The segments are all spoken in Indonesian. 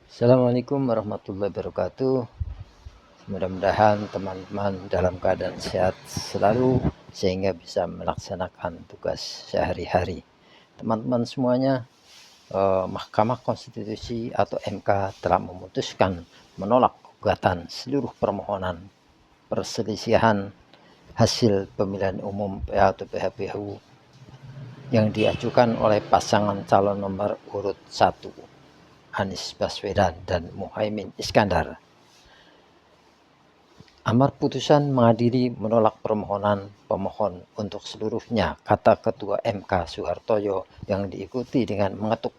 Assalamualaikum warahmatullahi wabarakatuh. Mudah-mudahan teman-teman dalam keadaan sehat selalu sehingga bisa melaksanakan tugas sehari-hari. Teman-teman semuanya, Mahkamah Konstitusi atau MK telah memutuskan menolak gugatan seluruh permohonan perselisihan hasil pemilihan umum atau PHPU yang diajukan oleh pasangan calon nomor urut 1 Anies Baswedan dan Muhaimin Iskandar. Amar putusan mengadili menolak permohonan pemohon untuk seluruhnya, kata Ketua MK Soehartoyo yang diikuti dengan mengetuk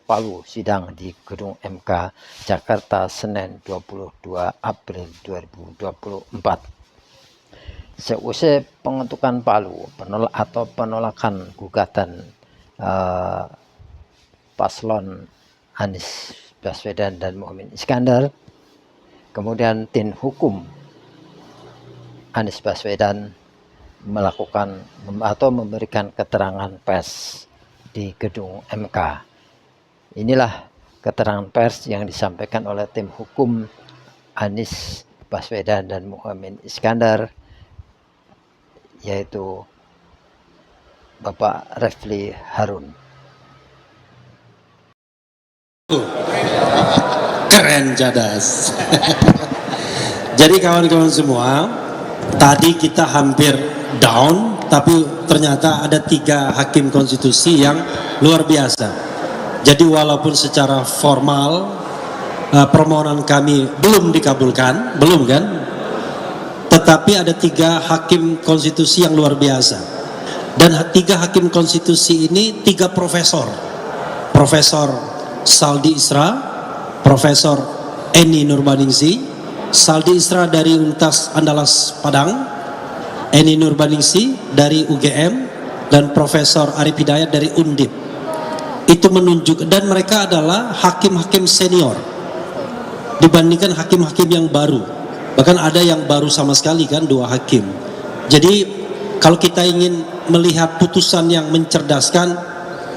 palu sidang di Gedung MK Jakarta Senin 22 April 2024. Seusai pengetukan palu penolakan gugatan paslon Anies Baswedan dan Muhaimin Iskandar, kemudian tim hukum Anies Baswedan melakukan atau memberikan keterangan pers di gedung MK. Inilah keterangan pers yang disampaikan oleh tim hukum Anies Baswedan dan Muhaimin Iskandar, yaitu Bapak Refli Harun. Keren, cadas. Jadi kawan-kawan semua, tadi kita hampir down, tapi ternyata ada 3 hakim konstitusi yang luar biasa. Jadi walaupun secara formal permohonan kami belum dikabulkan, belum kan? Tetapi ada 3 hakim konstitusi yang luar biasa. Dan 3 hakim konstitusi ini 3 profesor. Profesor Saldi Isra, Profesor Eni Nurbaningsi. Saldi Isra dari Universitas Andalas Padang, Eni Nurbaningsi dari UGM, dan Profesor Arif Hidayat dari Undip. Itu menunjuk, dan mereka adalah hakim-hakim senior dibandingkan hakim-hakim yang baru. Bahkan ada yang baru sama sekali kan, 2 hakim. Jadi kalau kita ingin melihat putusan yang mencerdaskan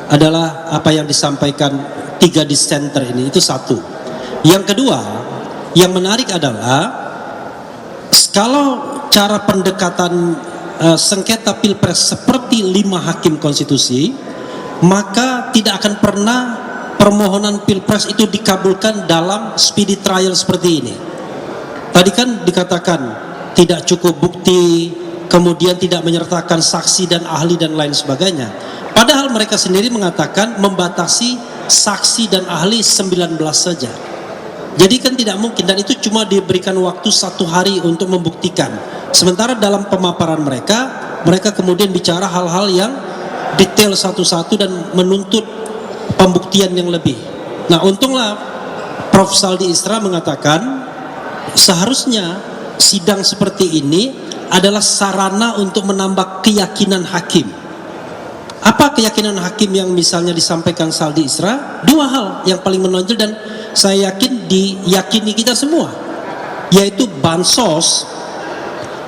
adalah apa yang disampaikan 3 dissenter ini, itu satu. Yang kedua, yang menarik adalah kalau cara pendekatan sengketa pilpres seperti 5 hakim konstitusi, maka tidak akan pernah permohonan pilpres itu dikabulkan dalam speedy trial seperti ini. Tadi kan dikatakan tidak cukup bukti, kemudian tidak menyertakan saksi dan ahli dan lain sebagainya. Padahal mereka sendiri mengatakan membatasi saksi dan ahli 19 saja. Jadi kan tidak mungkin, dan itu cuma diberikan waktu 1 hari untuk membuktikan. Sementara dalam pemaparan mereka kemudian bicara hal-hal yang detail satu-satu dan menuntut pembuktian yang lebih. Nah, untunglah Prof. Saldi Isra mengatakan seharusnya sidang seperti ini adalah sarana untuk menambah keyakinan hakim. Apa keyakinan hakim yang misalnya disampaikan Saldi Isra? 2 hal yang paling menonjol dan saya yakin diyakini kita semua, yaitu bansos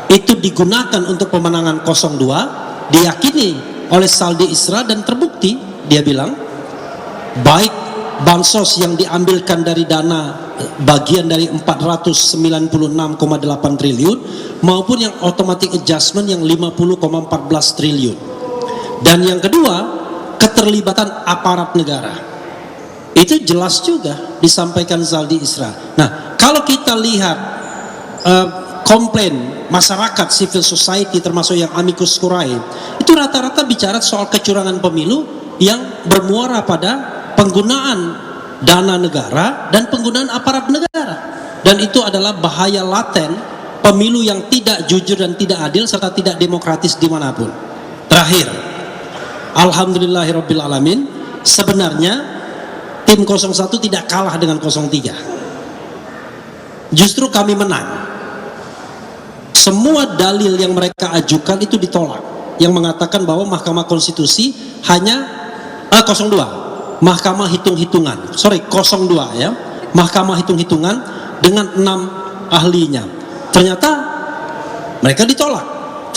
itu digunakan untuk pemenangan 02, diyakini oleh Saldi Isra dan terbukti. Dia bilang baik bansos yang diambilkan dari dana bagian dari 496,8 triliun maupun yang automatic adjustment yang 50,14 triliun. Dan yang kedua, keterlibatan aparat negara. Itu jelas juga disampaikan Saldi Isra. Nah, kalau kita lihat komplain masyarakat, civil society termasuk yang amicus curiae, itu rata-rata bicara soal kecurangan pemilu yang bermuara pada penggunaan dana negara dan penggunaan aparat negara. Dan itu adalah bahaya laten pemilu yang tidak jujur dan tidak adil serta tidak demokratis dimanapun. Terakhir, alhamdulillahirrabbilalamin, sebenarnya tim 01 tidak kalah dengan 03. Justru kami menang. Semua dalil yang mereka ajukan itu ditolak, yang mengatakan bahwa Mahkamah Konstitusi hanya 02, Mahkamah hitung-hitungan, 02 ya, Mahkamah hitung-hitungan dengan 6 ahlinya. Ternyata mereka ditolak.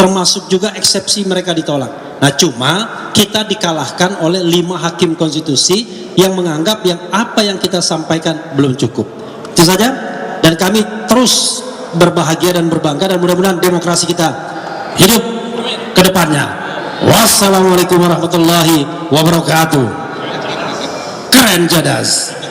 termasuk juga eksepsi mereka ditolak. Nah, cuma kita dikalahkan oleh 5 hakim konstitusi yang menganggap yang apa yang kita sampaikan belum cukup. Itu saja, dan kami terus berbahagia dan berbangga, dan mudah-mudahan demokrasi kita hidup ke depannya. Wassalamualaikum warahmatullahi wabarakatuh. Keren Jadas.